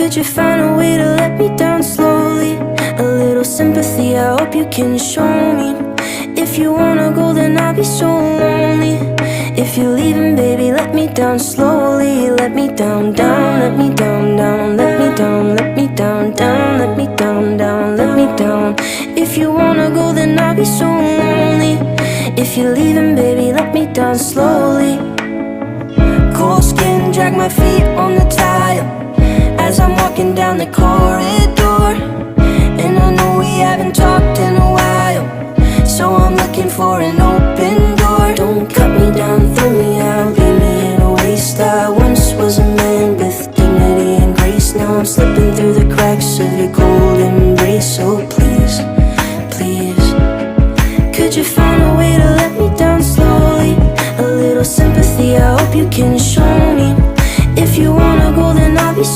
Could you find a way to let me down slowly? A little sympathy, I hope you can show me. If you wanna go, then I'll be so lonely. If you're leaving, baby, let me down slowly. Let me down, down, let me down, down. Let me down, let me down, down. Let me down, down, let me down. If you wanna go, then I'll be so lonely. If you're leaving, baby, let me down slowly. Cold skin, drag my feet on the tile as I'm walking down the corridor. And I know we haven't talked in a while, so I'm looking for an open door. Don't cut me down, throw me out, leave me in a waste. I once was a man with dignity and grace. Now I'm slipping through the cracks of your cold embrace. So please, please, could you find a way to let me down slowly? A little sympathy, I hope you can show me. If you wanna go, then I'll be so